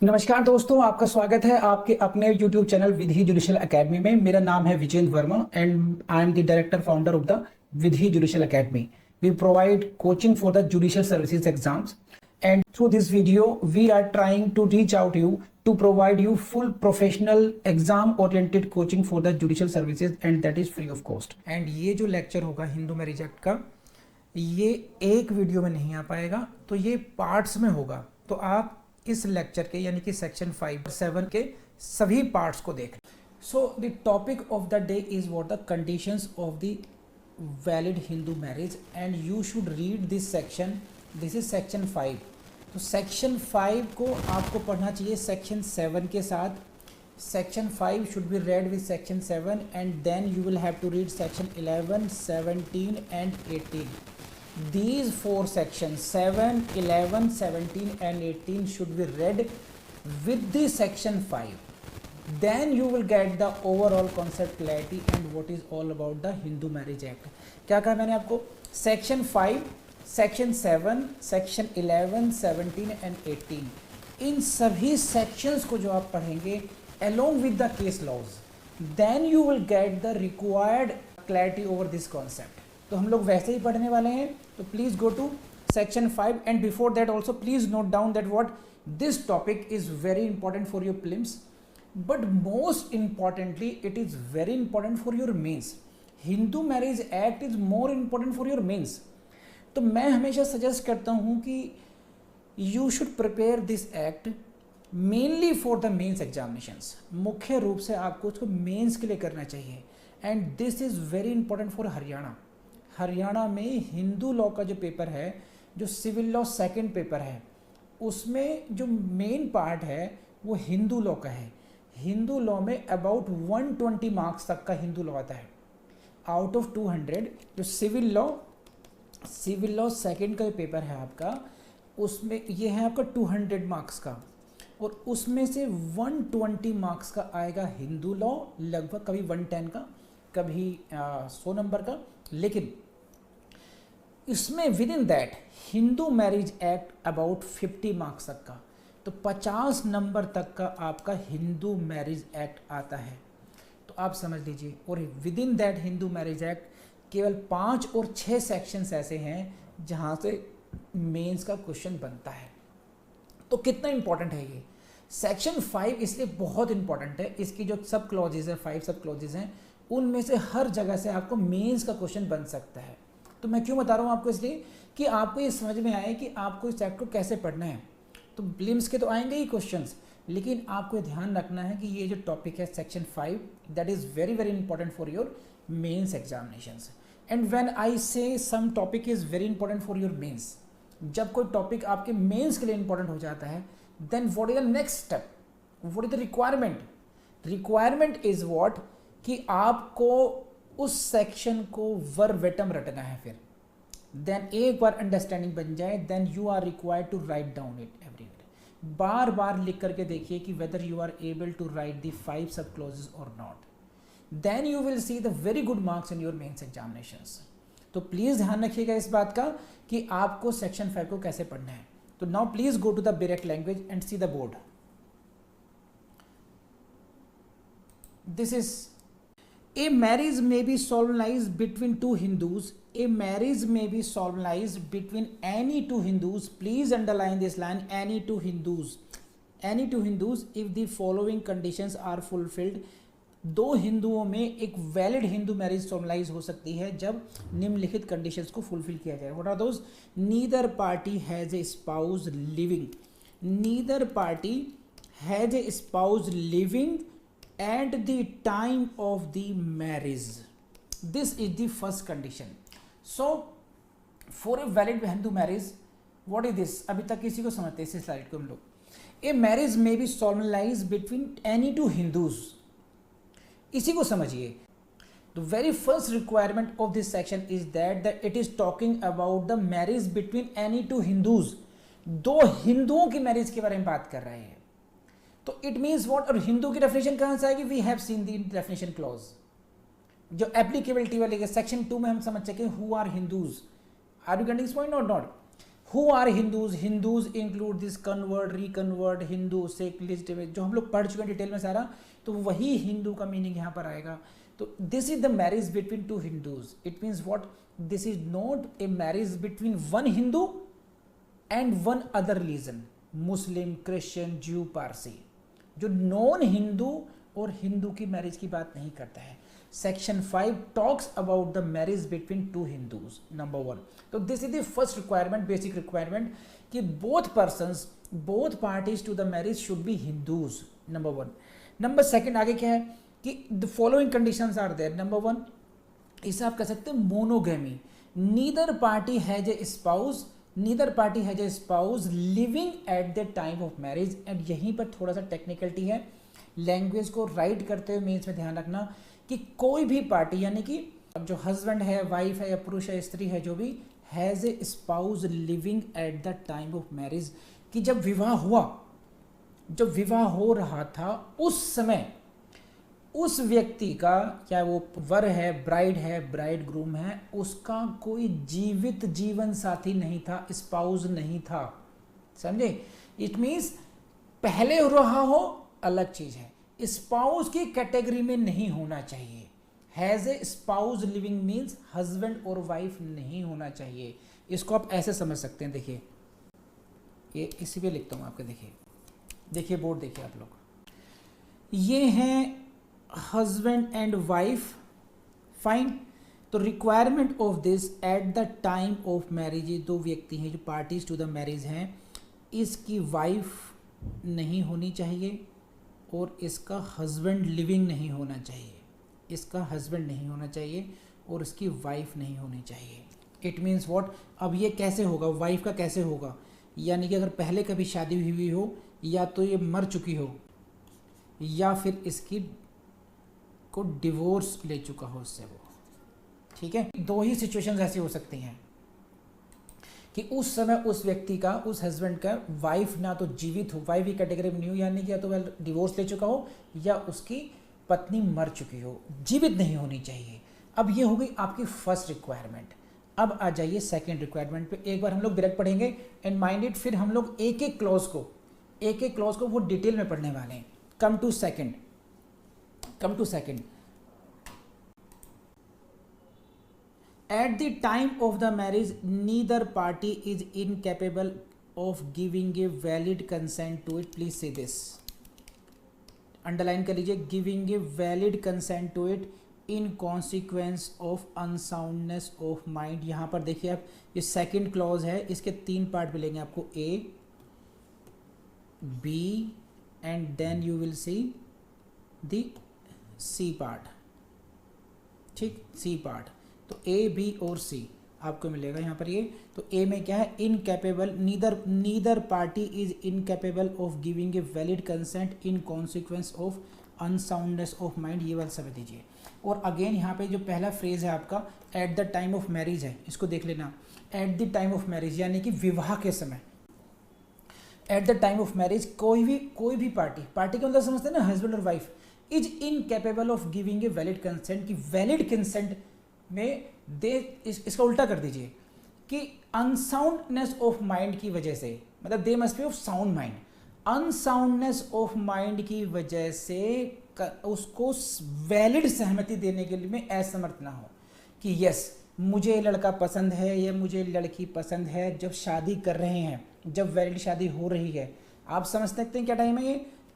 नमस्कार दोस्तों, आपका स्वागत है आपके अपने YouTube channel Vidhi judicial academy में। मेरा नाम है Vijender Verma and I am the director founder of the Vidhi judicial academy. We provide coaching for the judicial services exams and through this video we are trying to reach out you to provide you full professional exam oriented coaching for the judicial services and that is free of cost। and ये जो lecture होगा Hindu marriage act का, ये एक video में नहीं आ पाएगा, तो ये पार्ट्स में होगा। तो आप इस लेक्चर के यानी कि सेक्शन 5 7 के सभी पार्ट्स को देख। So the topic of the day is what the conditions of the valid Hindu marriage and you should read this section. This is section 5। तो सेक्शन 5 को आपको पढ़ना चाहिए सेक्शन 7 के साथ। Section 5 should be read with section 7 and then you will have to read section 11, 17 and 18। These four sections 7, 11, 17 and 18 should be read with the section 5. Then you will get the overall concept clarity and what is all about the Hindu Marriage Act। क्या कहा मैंने आपको? Section 5, section 7, section 11, 17 and 18, इन सभी sections को जो आप पढ़ेंगे along with the case laws, then you will get the required clarity over this concept। तो हम लोग वैसे ही पढ़ने वाले हैं, तो please go to section 5 and before that also please note down that what this topic is very important for your prelims, but most importantly it is very important for your mains. Hindu marriage act is more important for your mains. तो मैं हमेशा suggest करता हूं कि you should prepare this act mainly for the mains examinations. मुख्य रूप से आपको उसको मेंस के लिए करना चाहिए and this is very important for Haryana. Haryana में हिंदू लॉ का जो पेपर है, जो सिविल लॉ सेकंड पेपर है, उसमें जो मेन पार्ट है वो हिंदू लॉ का है। हिंदू लॉ में अबाउट 120 मार्क्स तक का हिंदू लॉ आता है आउट ऑफ 200। जो सिविल लॉ सेकंड का जो पेपर है आपका, उसमें ये है आपका 200 मार्क्स का, और उसमें से 120 मार्क्स का आएगा हिंदू लॉ, लगभग कभी 110 का, कभी 100 नंबर का। लेकिन इसमें with in that Hindu marriage act about 50 marks तक का, तो 50 नंबर तक का आपका हिंदू मैरिज एक्ट आता है। तो आप समझ लीजिए, और with in that Hindu marriage act केवल 5 और 6 सेक्शंस ऐसे हैं जहां से मेंस का क्वेश्चन बनता है। तो कितना इंपॉर्टेंट है ये सेक्शन 5, इसलिए बहुत इंपॉर्टेंट है। इसकी जो सब क्लॉजेज है, 5 सब क्लॉजेज हैं, उनमें से हर जगह से आपको मेंस का क्वेश्चन बन सकता है। तो मैं क्यों बता रहा हूँ आपको? इसलिए कि आपको ये समझ में आए कि आपको इस एक्ट को कैसे पढ़ना है। तो प्रीलिम्स के तो आएंगे ही क्वेश्चंस, लेकिन आपको ये ध्यान रखना है कि ये जो टॉपिक है section 5, that is very very important for your mains examinations. And when I say some topic is very important for your mains, जब कोई टॉपिक आपके मेंस के लिए इंपॉर्टेंट हो जाता है, then what is the next step, what is the requirement? Requirement is what कि आपको उस सेक्शन को वर्बेटम रटना है। फिर देन एक बार अंडरस्टैंडिंग बन जाए, then you are required to write down it everywhere. बार बार लिख करके देखिए कि whether you are able to write the 5 sub clauses or not, then you will see the very good marks in your mains examinations. तो please ध्यान रखिएगा इस बात का कि आपको सेक्शन 5 को कैसे पढ़ना है। तो now please go to the bare act language and see the board. This is A marriage may be solemnized between two Hindus. A marriage may be solemnized between any two Hindus. Please underline this line, any two Hindus. Any two Hindus if the following conditions are fulfilled. दो हिंदुओं में एक valid Hindu marriage solemnise हो सकती है जब निम्नलिखित conditions को फुलफिल किया जाए। What are those? Neither party has a spouse living, neither party has a spouse living at the time of the marriage. This is the first condition. So for a valid Hindu marriage, what is this? अभी तक किसी को समझते हैं इस slide को हम लोग। A marriage may be solemnized between any two Hindus. इसी को समझिए। The very first requirement of this section is that it is talking about the marriage between any two Hindus. दो हिंदुओं की मैरिज के बारे में बात कर रहे हैं। तो इट मीन्स व्हाट? और हिंदू की डेफिनेशन कहां से आएगी? We have seen the definition clause, जो एप्लीकेबिलिटी वाली है। सेक्शन 2 में हम समझ सके who are Hindus. Are you getting this point or not? Who are Hindus, Hindus include this convert, reconvert, Hindu, secularist, जो हम लोग पढ़ चुके हैं डिटेल में सारा, तो वही हिंदू का मीनिंग यहाँ पर आएगा। तो this is the marriage between two Hindus, it means what, this is not a marriage between one Hindu and one other religion, Muslim, Christian, ज्यू, पारसी। जो नॉन हिंदू और हिंदू की मैरिज की बात नहीं करता है। Section 5 talks about the marriage between two Hindus, number 1। तो this is the first requirement, basic requirement, कि both persons, both parties to the marriage should be Hindus, number 1। Number 2 आगे क्या है कि the following conditions are there. Number 1, इसे आप कह सकते हैं monogamy, neither party has a spouse, neither party has a spouse living at the time of marriage. And यहीं पर थोड़ा सा टेक्निकलिटी है, लैंग्वेज को राइट करते हुए मेंस में ध्यान रखना कि कोई भी पार्टी, यानी कि अब जो हस्बैंड है, वाइफ है, या पुरुष है, स्त्री है, जो भी has a spouse living at the time of marriage, कि जब विवाह हुआ, जब विवाह हो रहा था उस समय उस व्यक्ति का, क्या वो वर है, ब्राइड है, ब्राइड ग्रूम है, उसका कोई जीवित जीवन साथी नहीं था, स्पाउस नहीं था। समझे? इट मीन्स पहले हो रहा हो अलग चीज है, स्पाउस की कैटेगरी में नहीं होना चाहिए। Has a spouse living means husband और वाइफ नहीं होना चाहिए। इसको आप ऐसे समझ सकते हैं, देखिए ये इसी पे लिखता हूं आपके, देखिए बोर्ड देखिए आप लोग, ये हैं हस्बैंड एंड वाइफ, फाइन। तो requirement of this eight the time of marriage, ये दो व्यक्ति हैं जो पार्टीज टू द मैरिज हैं, इसकी वाइफ नहीं होनी चाहिए और इसका हस्बैंड लिविंग नहीं होना चाहिए, इसका हस्बैंड नहीं होना चाहिए और इसकी वाइफ नहीं होनी चाहिए। इट मीन्स व्हाट, अब ये कैसे होगा, वाइफ का कैसे होगा, यानी कि अगर पहले कभी शादी हुई हो, या तो ये मर चुकी हो, या फिर इसकी को डिवोर्स ले चुका हो उससे वो, ठीक है। दो ही सिचुएशंस ऐसी हो सकती हैं कि उस समय उस व्यक्ति का, उस हस्बैंड का वाइफ ना तो जीवित हो, वाइफ की कैटेगरी में नहीं हो, यानी कि या तो वह डिवोर्स ले चुका हो या उसकी पत्नी मर चुकी हो, जीवित नहीं होनी चाहिए। अब ये हो गई आपकी फर्स्ट रिक्वायरमेंट। अब आ जाइए सेकंड रिक्वायरमेंट पे, एक बार हम लोग डायरेक्ट पढ़ेंगे एंड माइंड इट, फिर हम लोग एक एक क्लॉज को वो डिटेल में पढ़ने वाले हैं। Come to second, at the time of the marriage neither party is incapable of giving a valid consent to it. Please say this, underline कर लीजिए, giving a valid consent to it in consequence of unsoundness of mind। यहाँ पर देखिए आप, ये second clause है, इसके 3 part मिलेंगे आपको, A, B and then you will see the C part, ठीक, C पार्ट। तो A, B और C आपको मिलेगा यहाँ पर ये। तो A में क्या है, incapable, neither party is incapable of giving a valid consent in consequence of unsoundness of mind, ये वाला समझ लीजिए। और अगेन यहाँ पे जो पहला फ्रेज है आपका eight the time of marriage है, इसको देख लेना, eight the time of marriage यानी कि विवाह के समय, eight the time of marriage कोई भी पार्टी के अंदर समझते हैं ना, हस्बैंड और wife, is incapable of giving a valid consent, की वैलिड कंसेंट में दे, इसका उल्टा कर दीजिए कि अनसाउंडनेस ऑफ माइंड की वजह से, मतलब they must be of sound mind, unsoundness of mind की वजह से उसको वैलिड सहमति देने के लिए असमर्थ ना हो कि यस मुझे लड़का पसंद है या मुझे लड़की पसंद है। जब शादी कर रहे हैं, जब वैलिड शादी हो रही है, आप समझ सकते हैं क्या टाइम है ये,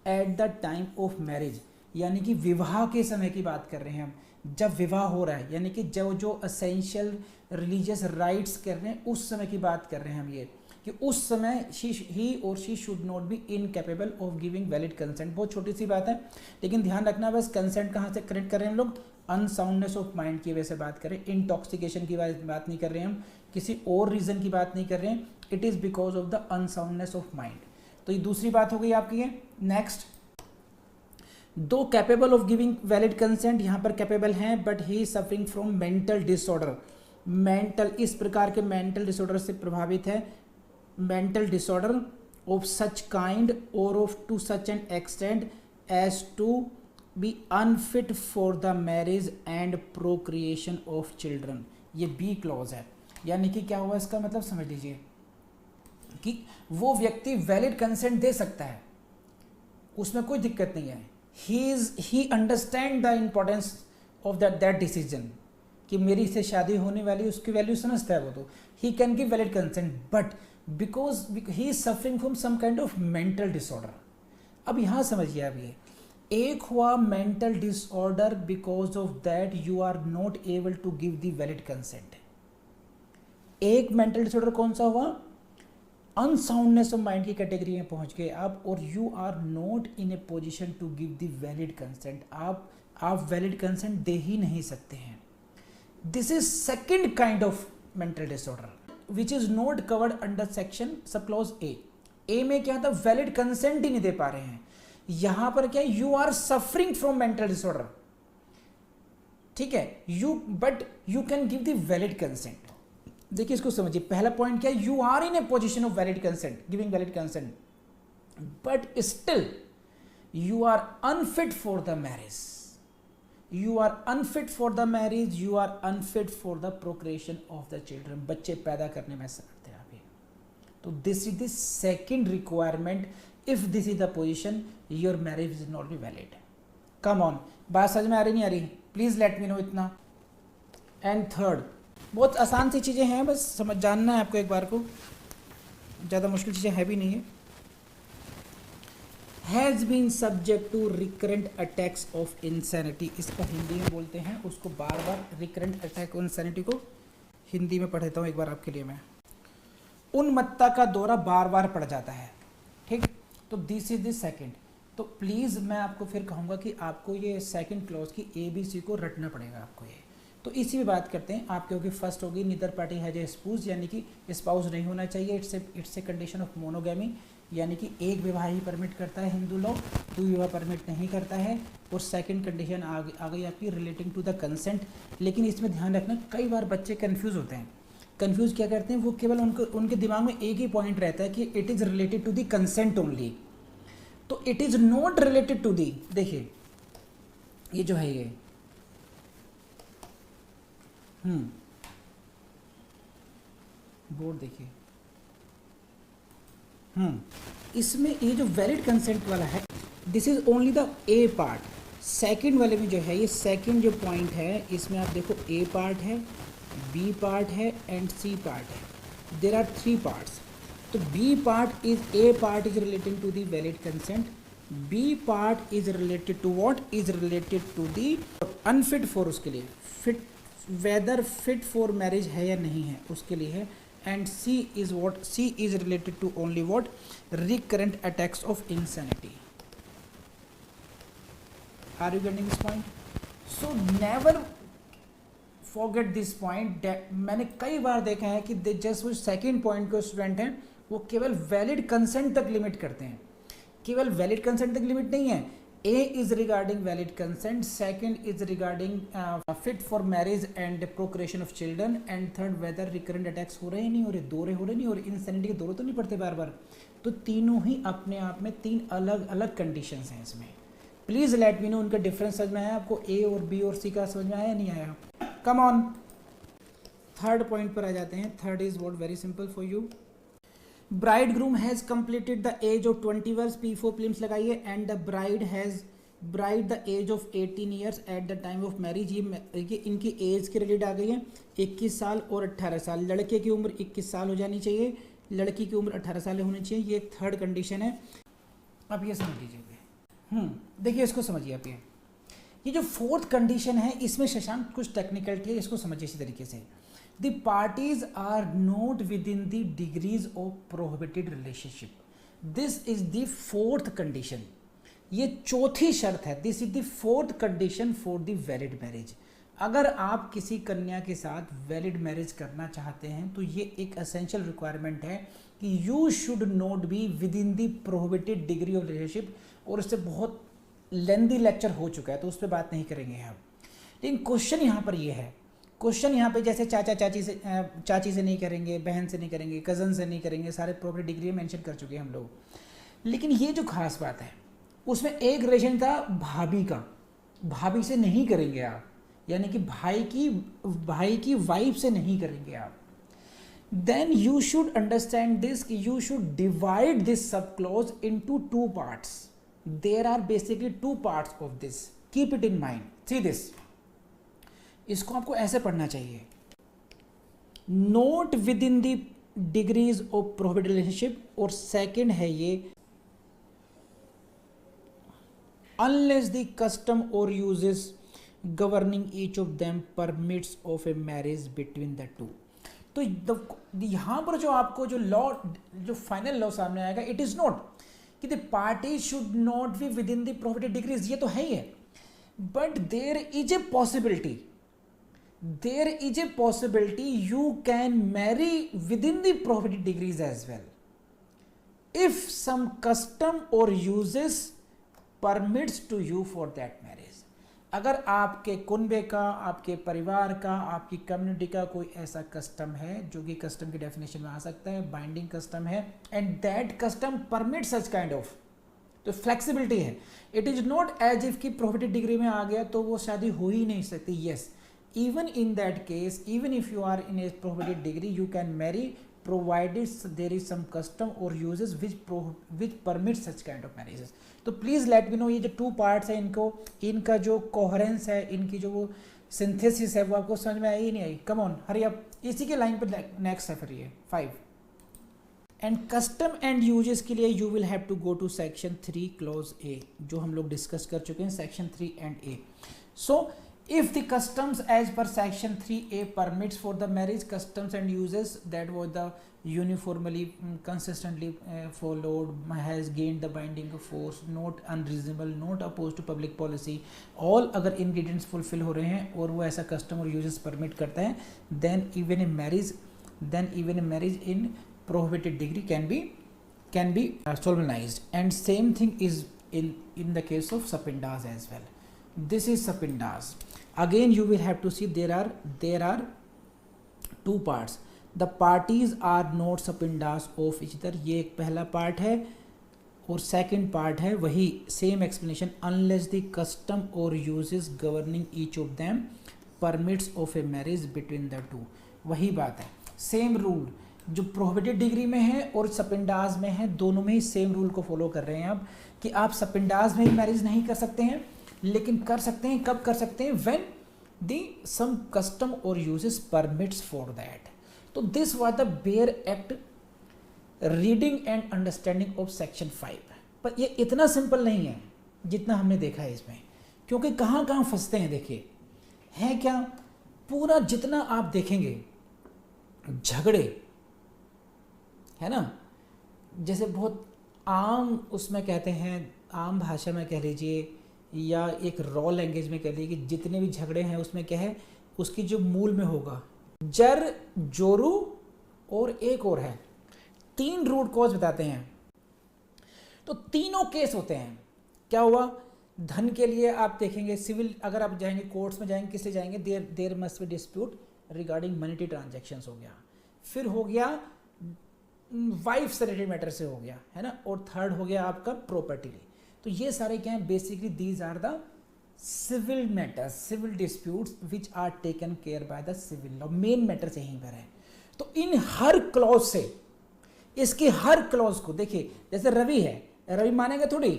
eight the time of marriage, यानी कि विवाह के समय की बात कर रहे हैं हम, जब विवाह हो रहा है, यानी कि जो असेंशियल रिलीजियस राइट्स कर रहे हैं उस समय की बात कर रहे हैं हम, ये कि उस समय ही और she should not B incapable of giving valid consent. बहुत छोटी सी बात है, लेकिन ध्यान रखना, बस कंसेंट कहाँ से करेक्ट कर रहे हैं हम लोग, अनसाउंडनेस ऑफ माइंड की वजह से बात करें, इंटॉक्सिकेशन की बात नहीं कर रहे हैं हम, किसी और रीज़न की बात नहीं कर रहे हैं, it is because of the unsoundness of mind. तो ये दूसरी बात हो गई आपकी है। Next, though capable of giving valid consent, यहाँ पर कैपेबल हैं but he is suffering from mental disorder, mental, इस प्रकार के मेंटल डिसऑर्डर से प्रभावित है, mental disorder of such kind or of to such an extent as to be unfit for the marriage and procreation of children. ये B clause है, यानी कि क्या हुआ इसका मतलब समझ लीजिए, कि वो व्यक्ति वैलिड कंसेंट दे सकता है, उसमें कोई दिक्कत नहीं है। ही understand the importance of that decision, कि मेरी इससे शादी होने वाली, उसकी वैल्यू समझता है वो, तो he can give valid consent, but because he is suffering from some kind of mental disorder. अब यहाँ समझिए, अब ये एक हुआ mental disorder, because of that you are not able to give the valid consent. एक मेंटल डिसऑर्डर कौन सा हुआ, अनसाउंडनेस ऑफ माइंड की कैटेगरी में पहुंच गए आप, और you are not in a position to give the valid consent. आप वैलिड कंसेंट दे ही नहीं सकते हैं। This is second kind of mental disorder which is not covered under section sub clause A में क्या था, वैलिड कंसेंट ही नहीं दे पा रहे हैं। यहां पर क्या, you are suffering from mental disorder, ठीक है, but you can give the valid consent. देखिए इसको समझिए, पहला पॉइंट क्या है, you are in a position of valid consent, giving valid consent, but still you are unfit for the marriage, you are unfit for the marriage, you are unfit for the procreation of the children, बच्चे पैदा करने में समर्थ है आप। तो this is the second requirement, if this is the position, your marriage is not be valid. Come on, बात समझ में आ रही नहीं आ रही, प्लीज लेट मी नो इतना। एंड थर्ड, बहुत आसान सी चीज़ें हैं, बस समझ जानना है आपको एक बार को, ज़्यादा मुश्किल चीज़ें है भी नहीं है। Has been subject to recurrent attacks of insanity, इसको हिंदी में बोलते हैं, उसको बार बार रिकरेंट अटैक ऑफ इंसैनिटी को हिंदी में पढ़ देता हूँ एक बार आपके लिए मैं। उन्मत्तता का दौरा बार बार पड़ जाता है, ठीक, तो दिस इज द सेकेंड। तो प्लीज़ मैं आपको फिर कहूँगा कि आपको ये सेकेंड क्लॉज की ABC को रटना पड़ेगा आपको ये। तो इसी में बात करते हैं आप, क्योंकि फर्स्ट होगी नीदर पार्टी हैज ए स्पूस, यानी कि स्पाउस नहीं होना चाहिए, it's a condition of monogamy, यानी कि एक विवाह ही परमिट करता है हिंदू लॉ, दो विवाह परमिट नहीं करता है। और सेकंड कंडीशन आ गई आपकी रिलेटिंग टू द कंसेंट। लेकिन इसमें ध्यान रखना, कई बार बच्चे कन्फ्यूज़ होते हैं। कन्फ्यूज़ क्या करते हैं, वो केवल उनके दिमाग में एक ही पॉइंट रहता है कि it is related to the consent only, तो it is not related to the. देखिए ये जो है ये बोर्ड देखिए, इसमें ये जो वैलिड कंसेंट वाला है, this is only the A part. Second वाले में जो है, ये सेकंड जो पॉइंट है, इसमें आप देखो ए पार्ट है, बी पार्ट है एंड सी पार्ट है। There are 3 parts. तो B part is, A part is relating to the valid consent, B part is related to what, is related to the unfit for, उसके लिए fit, whether fit for marriage है या नहीं है उसके लिए है। And C is what, C is related to only what, recurrent attacks of insanity. Are you getting this point? So never forget this point. मैंने कई बार देखा है कि जस्ट वो सेकेंड पॉइंट के स्टूडेंट हैं, वो केवल वैलिड कंसेंट तक लिमिट करते हैं। केवल वैलिड कंसेंट तक लिमिट नहीं है, A is regarding valid consent, second is regarding fit for marriage and procreation of children, and third whether recurrent attacks हो रहे हैं नहीं हो रहे, दौरे हो रहे नहीं, और insanity के दौरे तो नहीं पड़ते बार बार। तो तीनों ही अपने आप में 3 अलग अलग कंडीशंस हैं इसमें। प्लीज़ लेट मी नो उनका डिफरेंस समझ में आया आपको, A और B और C का समझ में आया या नहीं आया? कम ऑन, थर्ड पॉइंट पर आ जाते हैं। Third is what, very simple for you. Bridegroom has completed the age of 20 years, P4 prelims लगाइए, and the bride the age of 18 years at the time of marriage. ये इनकी as के related आ गई है, 21 साल और 18 साल। लड़के की उम्र 21 साल हो जानी चाहिए, लड़की की उम्र 18 साल होनी चाहिए, ये थर्ड कंडीशन है। अब ये समझ लीजिए, देखिए इसको समझिए आप। ये जो फोर्थ कंडीशन है, इसमें शशांक कुछ टेक्निकलिटी है, इसको समझिए इसी तरीके से। The parties are not within the degrees of prohibited relationship. This is the fourth condition. ये चौथी शर्त है। This is the fourth condition for the valid marriage. अगर आप किसी कन्या के साथ वैलिड मैरिज करना चाहते हैं तो ये एक एसेंशियल रिक्वायरमेंट है कि you should not be with in the prohibited degree of relationship. और इससे बहुत लेंदी लेक्चर हो चुका है तो उस पर बात नहीं करेंगे हम। लेकिन क्वेश्चन यहाँ पर ये है, क्वेश्चन यहाँ पे जैसे चाची से नहीं करेंगे, बहन से नहीं करेंगे, कज़न से नहीं करेंगे, सारे प्रॉपर डिग्री में मेंशन कर चुके हैं हम लोग। लेकिन ये जो खास बात है उसमें एक रिलेशन था भाभी का, भाभी से नहीं करेंगे आप, यानी कि भाई की वाइफ से नहीं करेंगे आप। then you should understand this, you should divide this sub clause into two parts. There are basically two parts of this, keep it in mind. See this, इसको आपको ऐसे पढ़ना चाहिए, note with in the degrees of prohibited relationship, और second है ये unless the custom or uses governing each of them permits of a marriage between the two. तो यहाँ पर जो आपको जो लॉ, जो फाइनल लॉ सामने आएगा, इट इज नॉट कि the party should not be within the prohibited degrees, ये तो है ही है, but there is a possibility, there is a possibility you can marry within the prohibited degrees as well if some custom or usages permits to you for that marriage. अगर आपके कुनबे का, आपके परिवार का, आपकी कम्युनिटी का कोई ऐसा कस्टम है जो कि कस्टम की डेफिनेशन में आ सकता है, बाइंडिंग कस्टम है, and that custom permit such kind of, तो फ्लेक्सिबिलिटी है। It is not as if की प्रोहिबिटेड डिग्री में आ गया तो वो शादी हो ही नहीं सकती। Yes, even in that case, even if you are in a prohibited degree, you can marry provided there is some custom or uses which permit such kind of marriages. तो प्लीज़ लेट मी नो, ये जो two parts है इनको, इनका जो coherence है, इनकी जो वो सिंथेसिस है, वो आपको समझ में आई ही नहीं आई? कम ऑन, हरी अप, इसी के लाइन पर नेक्स्ट है फिर ये 5। एंड कस्टम एंड यूजेस के लिए you will have to go to section 3 clause A, जो हम लोग डिस्कस कर चुके हैं, section 3 and A. So if the customs as per section 3a permits for the marriage, customs and uses that was the uniformly consistently followed, has gained the binding force, not unreasonable, not opposed to public policy, all अगर ingredients fulfill हो रहे हैं और वो ऐसा custom और uses permit करता है, then even a marriage in prohibited degree can be solemnized. And same thing is in the case of sapindas as well. This is sapindas. Again you will have to see there are two parts. The parties are not sapindas of each other, ये एक पहला part है, और second part है वही same explanation, unless the custom or uses governing each of them permits of a marriage between the two. वही बात है, सेम रूल जो प्रोहिबिटेड डिग्री में है और सपिंडाज में है, दोनों में ही सेम रूल को फॉलो कर रहे हैं आप, कि आप सपिंडाज में ही मैरिज नहीं कर सकते हैं, लेकिन कर सकते हैं, कब कर सकते हैं? When the some custom or usages permits for that. तो this was the bare act reading and understanding of section 5। पर ये इतना सिंपल नहीं है जितना हमने देखा है इसमें, क्योंकि कहाँ कहाँ फंसते हैं देखिए, है क्या, पूरा जितना आप देखेंगे झगड़े है ना, जैसे बहुत आम उसमें कहते हैं, आम भाषा में कह लीजिए या एक रॉ लैंग्वेज में कह लीजिए कि जितने भी झगड़े हैं उसमें क्या है, उसकी जो मूल में होगा जर, जोरू और एक और है, 3 रूट कॉज बताते हैं। तो तीनों केस होते हैं। क्या हुआ, धन के लिए आप देखेंगे सिविल, अगर आप जाएंगे कोर्ट्स में जाएंगे, किससे जाएंगे, there must be dispute regarding monetary transactions हो गया, फिर हो गया वाइफ से रिलेटेड मैटर से हो गया, है ना, और थर्ड हो गया आपका प्रॉपर्टी। तो ये सारे क्या हैं, basically these are the civil matters, civil disputes which are taken care by the civil law, main matters यहीं पर है। तो इन हर क्लॉज से, इसके हर क्लॉज को देखिए, जैसे रवि है, रवि मानेगा थोड़ी,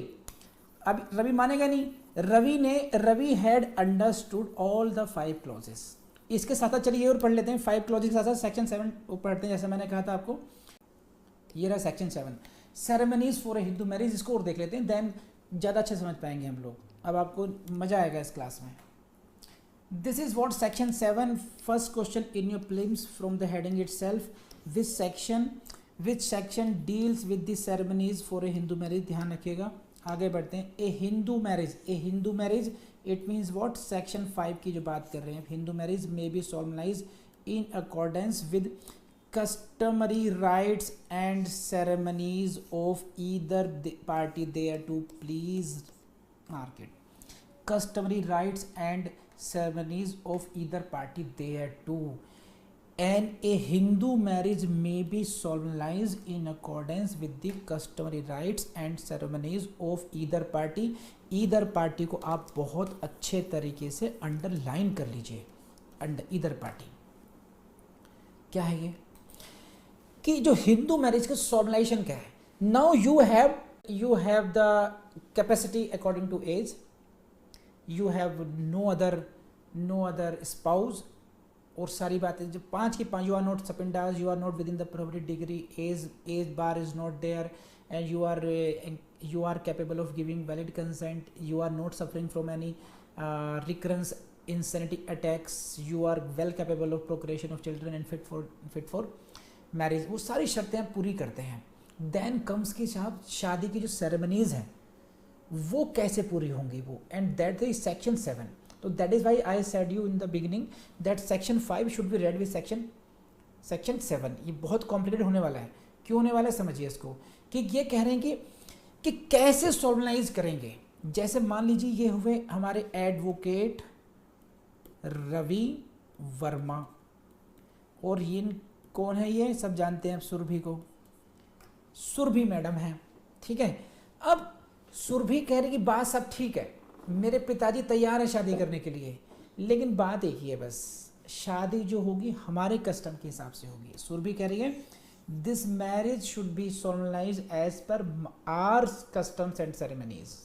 अब रवि मानेगा नहीं, Ravi had understood all the 5 clauses. इसके साथ चलिए और पढ़ लेते हैं 5 क्लॉजेस के साथ सेक्शन 7 पढ़ते हैं, जैसे मैंने कहा था आपको, ये रहा section 7 ceremonies for a Hindu marriage, इसको और देख लेते हैं, देन ज़्यादा अच्छे समझ पाएंगे हम लोग, अब आपको मज़ा आएगा इस क्लास में। This is what section 7, first question in your prelims from the heading itself, which section deals with the ceremonies for a Hindu marriage, ध्यान रखिएगा। आगे बढ़ते हैं, a Hindu marriage it means what, section 5 की जो बात कर रहे हैं, Hindu marriage may be solemnize in accordance with customary rites and ceremonies of either party there to please market, customary rites and ceremonies of either party there to, and a Hindu marriage may be solemnized in accordance with the customary rites and ceremonies of either party। either party को आप बहुत अच्छे तरीके से underline कर लीजिए, either party क्या है ये, कि जो हिंदू मैरिज का सॉल्यूशन क्या है. Now you have the capacity according to age, you have no other spouse, और सारी बातें जो पांच की पांच, you are not stupendous, you are not within the prohibited degree, age bar is not there, and you are capable of giving valid consent, you are not suffering from any recurrence insanity attacks, you are well capable of procreation of children and fit for marriage. वो सारी शर्तें आप पूरी करते हैं. Then comes की साहब शादी की जो सेरेमनीज हैं वो कैसे पूरी होंगी वो, एंड दैट इज सेक्शन 7. तो that is why I said you in the beginning that section 5 should be read with section 7. ये बहुत कॉम्प्लिकेटेड होने वाला है. क्यों होने वाला है समझिए इसको, कि ये कह रहे हैं कि कैसे सॉल्वलाइज करेंगे. जैसे मान लीजिए ये हुए हमारे एडवोकेट रवि वर्मा, और ये कौन है, ये सब जानते हैं सुरभि को, सुरभि मैडम है. ठीक है, अब सुरभि कह रही कि बात सब ठीक है, मेरे पिताजी तैयार है शादी करने के लिए, लेकिन बात एक ही है बस, शादी जो होगी हमारे कस्टम के हिसाब से होगी. सुरभि कह रही है this marriage should be solemnize as per our customs and ceremonies.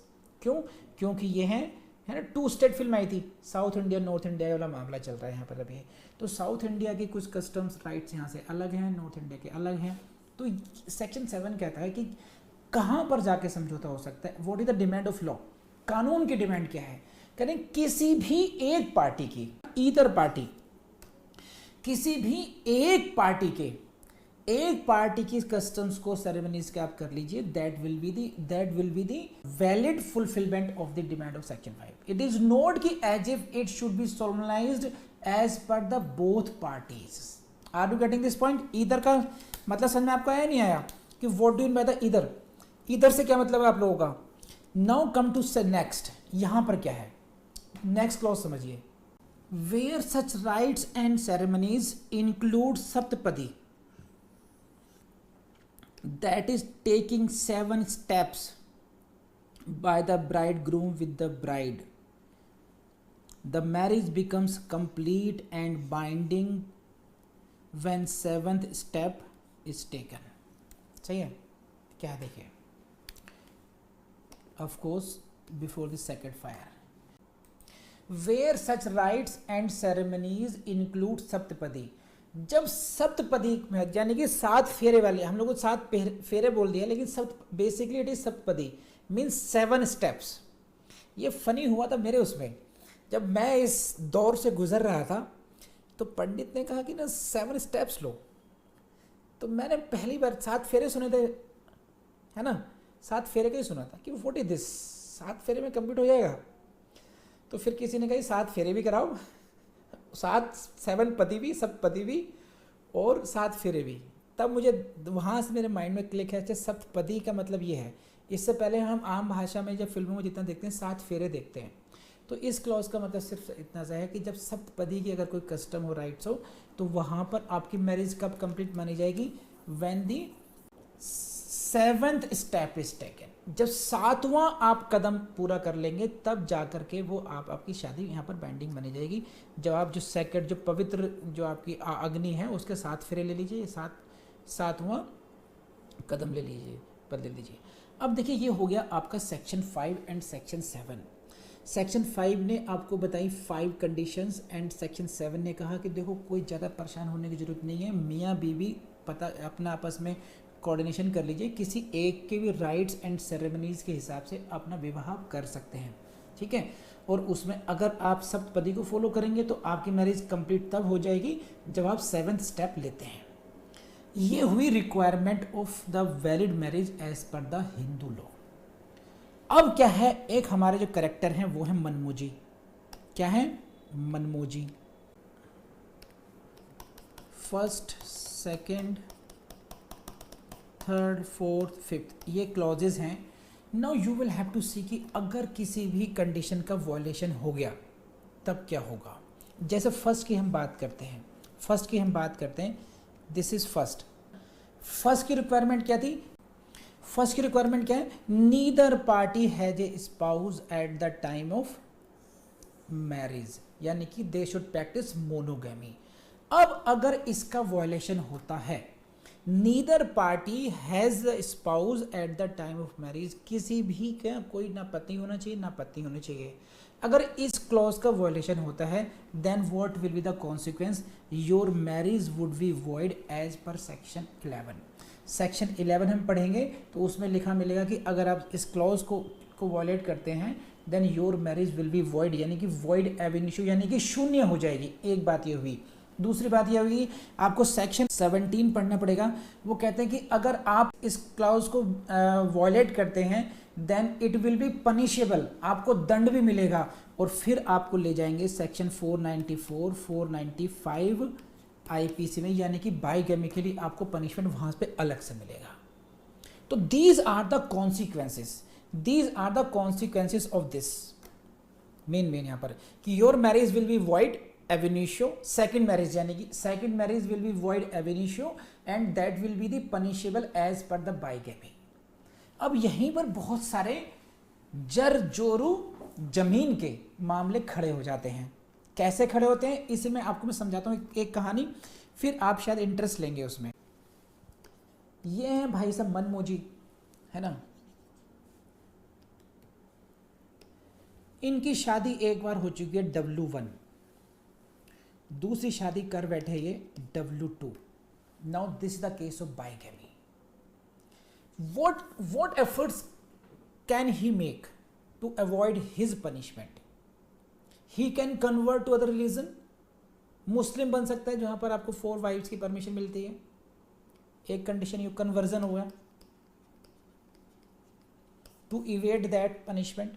क्यों? क्योंकि ये है ना 2 स्टेट फिल्म आई थी, साउथ इंडिया नॉर्थ इंडिया वाला मामला चल रहा है यहाँ पर अभी. तो साउथ इंडिया के कुछ कस्टम्स राइट्स यहाँ से अलग हैं, नॉर्थ इंडिया के अलग हैं. तो सेक्शन 7 कहता है कि कहाँ पर जाके समझौता हो सकता है. What is the demand of law, कानून की डिमांड क्या है. करें किसी भी एक पार्टी की, ईदर पार्टी, किसी भी एक पार्टी की कस्टम्स को सेरेमनीज के आप कर लीजिए, that will be the valid fulfilment of the demand of section 5. It is not कि as if it should be solemnized as per the both parties. Are you getting this point? Either का मतलब समझ में आपको आया नहीं आया कि what do you mean by the either. Either से क्या मतलब है आप लोगों का. Now come to say next, यहां पर क्या है नेक्स्ट क्लॉज समझिए. Where such rites and ceremonies include saptapadi, that is taking 7 steps by the bridegroom with the bride, the marriage becomes complete and binding when 7th step is taken. सही है क्या? देखिए, of course before the sacred fire, where such rites and ceremonies include saptapadi. जब सप्तपदी यानी कि 7 फेरे वाले, हम लोग को 7 फेरे बोल दिया, लेकिन basically it is saptapadi means 7 steps. ये फनी हुआ था मेरे उसमें, जब मैं इस दौर से गुजर रहा था तो पंडित ने कहा कि ना 7 steps लो. तो मैंने पहली बार 7 फेरे सुने थे, है ना, 7 फेरे का ही सुना था कि व्हाट इज दिस, 7 फेरे में कंप्लीट हो जाएगा. तो फिर किसी ने कहा 7 फेरे भी कराओ, 7 पति भी, सप्तपदी भी और 7 फेरे भी. तब मुझे वहाँ से मेरे माइंड में क्लिक है, अच्छा सप्तपदी का मतलब ये है. इससे पहले हम आम भाषा में जब फिल्मों में जितना देखते हैं 7 फेरे देखते हैं. तो इस क्लॉज का मतलब सिर्फ इतना सा है कि जब सप्तपदी की अगर कोई कस्टम हो, राइट्स हो, तो वहाँ पर आपकी मैरिज कब कंप्लीट मानी जाएगी, when the 7th step is taken. जब 7वां आप कदम पूरा कर लेंगे तब जा कर के वो आपकी शादी यहाँ पर बाइंडिंग बनी जाएगी. जब आप जो सेकंड जो पवित्र जो आपकी अग्नि है उसके 7 फेरे ले लीजिए, 7वां कदम ले लीजिए, बदल दीजिए. अब देखिए ये हो गया आपका सेक्शन 5 एंड सेक्शन 7. सेक्शन 5 ने आपको बताई 5 कंडीशंस एंड सेक्शन 7 ने कहा कि देखो कोई ज़्यादा परेशान होने की ज़रूरत नहीं है, मियाँ बीवी पता अपना आपस में कोऑर्डिनेशन कर लीजिए, किसी एक के भी राइट्स एंड सेरेमनीज के हिसाब से अपना विवाह कर सकते हैं. ठीक है, और उसमें अगर आप सप्तपदी को फॉलो करेंगे तो आपकी मैरिज कंप्लीट तब हो जाएगी जब आप 7th स्टेप लेते हैं. ये हुई requirement of the valid marriage as per the Hindu law. अब क्या है, एक हमारे जो करेक्टर हैं वो है मनमोजी. क्या है? मनमोजी. 1st, 2nd, 3rd, 4th, 5th ये क्लॉजेज हैं. Now you will have to see कि अगर किसी भी कंडीशन का वॉयलेशन हो गया तब क्या होगा. जैसे फर्स्ट की हम बात करते हैं, दिस इज फर्स्ट की रिक्वायरमेंट क्या थी? फर्स्ट की रिक्वायरमेंट क्या है? Neither party has a spouse eight the time of marriage, यानी कि दे शुड प्रैक्टिस मोनोगेमी. अब अगर इसका वॉयलेशन होता है neither party has the spouse eight the time of marriage, किसी भी का कोई ना पति होना चाहिए ना पत्नी होनी चाहिए। अगर इस क्लॉज का वॉयलेशन होता है then what will be the consequence, your marriage would be void as per section 11। Section 11 हम पढ़ेंगे तो उसमें लिखा मिलेगा कि अगर आप इस क्लॉज को वॉयलेट करते हैं then your marriage will be void, यानी कि वॉइड एब इनिशियो, यानी कि शून्य हो जाएगी। एक बात ये हुई। दूसरी बात यह हुई आपको सेक्शन 17 पढ़ना पड़ेगा। वो कहते हैं कि अगर आप इस क्लॉज को वॉयलेट करते हैं then it will be punishable, आपको दंड भी मिलेगा और फिर आपको ले जाएंगे सेक्शन 494 495 आईपीसी में, यानी कि बाइगैमी के लिए आपको पनिशमेंट वहां पे अलग से मिलेगा। तो these are the consequences, these are the consequences of this. Main यहाँ पर कि your marriage will be void ab initio, second marriage यानी कि second marriage will be void ab initio and that will be the punishable as per the bigamy. अब यहीं पर बहुत सारे जर जोरू जमीन के मामले खड़े हो जाते हैं। कैसे खड़े होते हैं इसे मैं आपको समझाता हूँ एक कहानी, फिर आप शायद इंटरेस्ट लेंगे उसमें। ये है भाई साहब मनमोजी, है ना, इनकी शादी एक बार हो चुकी है W1, दूसरी शादी कर बैठे ये W2। Now this is the case of bigamy. what efforts can he make to avoid his punishment? He can convert to other religion, मुस्लिम बन सकता है जहां पर आपको 4 वाइफ्स की परमिशन मिलती है। एक कंडीशन ये कन्वर्जन हुआ टू इवेट दैट पनिशमेंट।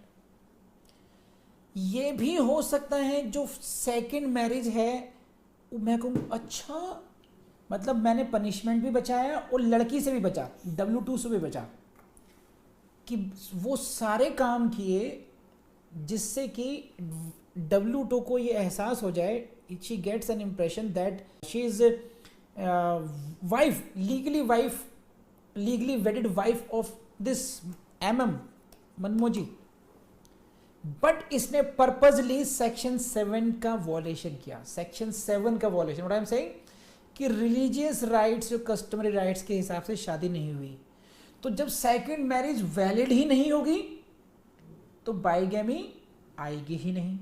ये भी हो सकता है जो सेकंड मैरिज है मैं कहूँ अच्छा मतलब मैंने पनिशमेंट भी बचाया और लड़की से भी बचा, W2 से भी बचा, कि वो सारे काम किए जिससे कि W2 को ये एहसास हो जाए, she gets an impression that she is wife, legally wedded wife of this MM Manmauji. But इसने पर्पजली सेक्शन 7 का वॉलेशन किया। सेक्शन 7 का violation what I am saying कि रिलीजियस राइट्स और कस्टमरी राइट्स के हिसाब से शादी नहीं हुई, तो जब सेकंड मैरिज वैलिड ही नहीं होगी तो बाइगैमी आएगी ही नहीं।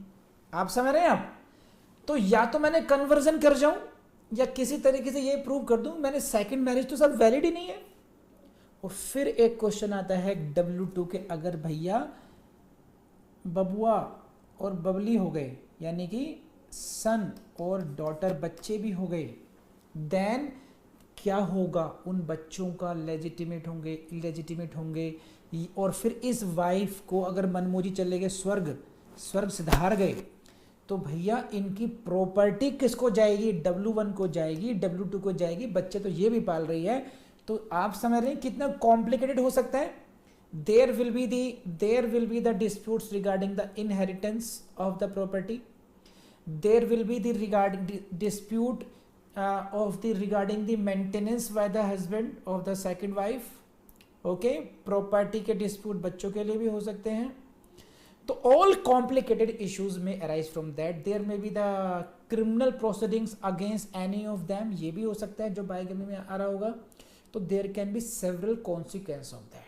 आप समझ रहे हैं आप? तो या तो मैंने कन्वर्जन कर जाऊं या किसी तरीके से ये प्रूव कर दूं मैंने सेकंड मैरिज तो सब वैलिड ही नहीं है। और फिर एक क्वेश्चन आता है W2 के, अगर भैया बबुआ और बबली हो गए यानी कि सन और डॉटर बच्चे भी हो गए, देन क्या होगा? उन बच्चों का लेजिटिमेट होंगे इलेजिटिमेट होंगे। और फिर इस वाइफ को अगर मनमोजी चले गए स्वर्ग सिधार गए तो भैया इनकी प्रॉपर्टी किसको जाएगी? W1 को जाएगी, W2 को जाएगी, बच्चे तो ये भी पाल रही है। तो आप समझ रहे हैं कितना कॉम्प्लिकेटेड हो सकता है। there will be the disputes regarding the inheritance of the property, there will be the dispute regarding the maintenance by the husband of the second wife, okay, property के dispute बच्चों के लिए भी हो सकते हैं। तो all complicated issues may arise from that, there may be the criminal proceedings against any of them, ये भी हो सकता है जो बाइगैमी में आ रहा होगा। तो there can be several consequences of that.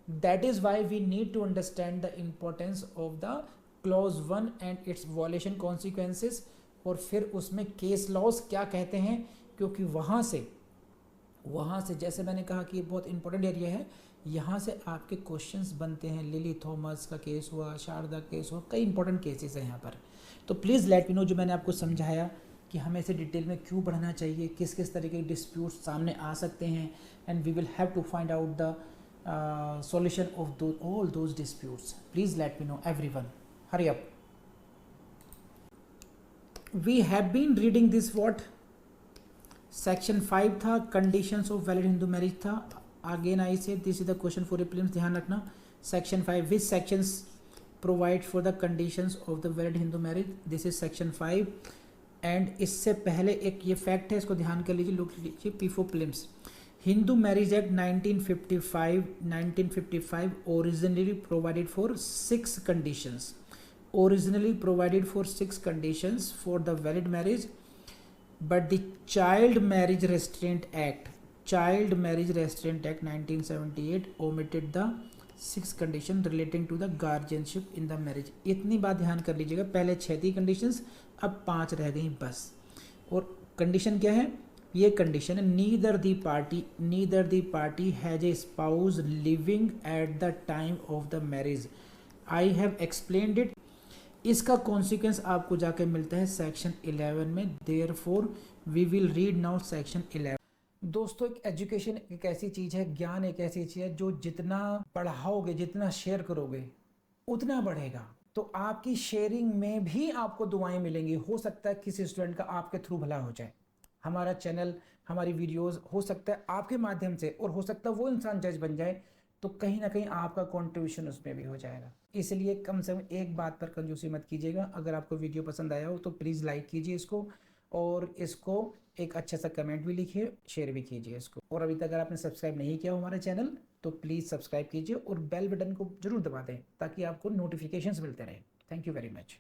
That is why we need to understand the importance of the clause 1 and its violation consequences, और फिर उसमें केस लॉज क्या कहते हैं, क्योंकि वहाँ से जैसे मैंने कहा कि ये बहुत इंपॉर्टेंट एरिया है, यहाँ से आपके क्वेश्चंस बनते हैं। लिली थॉमस का केस हुआ, शारदा केस हुआ, कई इंपॉर्टेंट केसेस हैं यहाँ पर। तो प्लीज़ लेट मी नो जो मैंने आपको समझाया कि हमें इसे डिटेल में क्यों पढ़ना चाहिए, किस किस तरीके के डिस्प्यूट्स सामने आ सकते हैं, and we will have to find out the solution of all those disputes. Please let me know everyone. Hurry up. We have been reading this what? Section 5 था, conditions of valid Hindu marriage था। Again I say this is the question for prelims, ध्यान रखना। Section 5 which sections provide for the conditions of the valid Hindu marriage? This is section 5 and इससे पहले एक ये fact है, इसको ध्यान कर लीजिए, लोग लीजिए P4 prelims। Hindu Marriage Act 1955 originally provided for 6 conditions. Originally provided for 6 conditions for the valid marriage, but the Child Marriage Restraint Act child marriage restraint act 1978 omitted the 6 condition relating to the guardianship in the marriage. इतनी बात ध्यान कर लीजिएगा, पहले 6 थी conditions, अब 5 रह गई बस। और कंडीशन क्या है, ये कंडीशन है neither the party has a spouse living at the time of the marriage. I have explained it. इसका कॉन्सिक्वेंस आपको जाके मिलता है सेक्शन 11 में। Therefore we will read now section 11। दोस्तों, एक एजुकेशन एक ऐसी चीज़ है, ज्ञान एक ऐसी चीज़ है जो जितना पढ़ाओगे, जितना शेयर करोगे उतना बढ़ेगा। तो आपकी शेयरिंग में भी आपको दुआएं मिलेंगी। हो सकता है किसी स्टूडेंट का आपके थ्रू भला हो जाए। हमारा चैनल, हमारी वीडियोस हो सकता है आपके माध्यम से, और हो सकता है वो इंसान जज बन जाए, तो कहीं ना कहीं आपका कंट्रीब्यूशन उसमें भी हो जाएगा। इसलिए कम से कम एक बात पर कंजूसी मत कीजिएगा। अगर आपको वीडियो पसंद आया हो तो प्लीज़ लाइक कीजिए इसको, और इसको एक अच्छा सा कमेंट भी लिखिए, शेयर भी कीजिए इसको। और अभी तक अगर आपने सब्सक्राइब नहीं किया हो हमारे चैनल तो प्लीज़ सब्सक्राइब कीजिए और बेल बटन को जरूर दबा दें ताकि आपको नोटिफिकेशंस मिलते रहें। Thank you very much.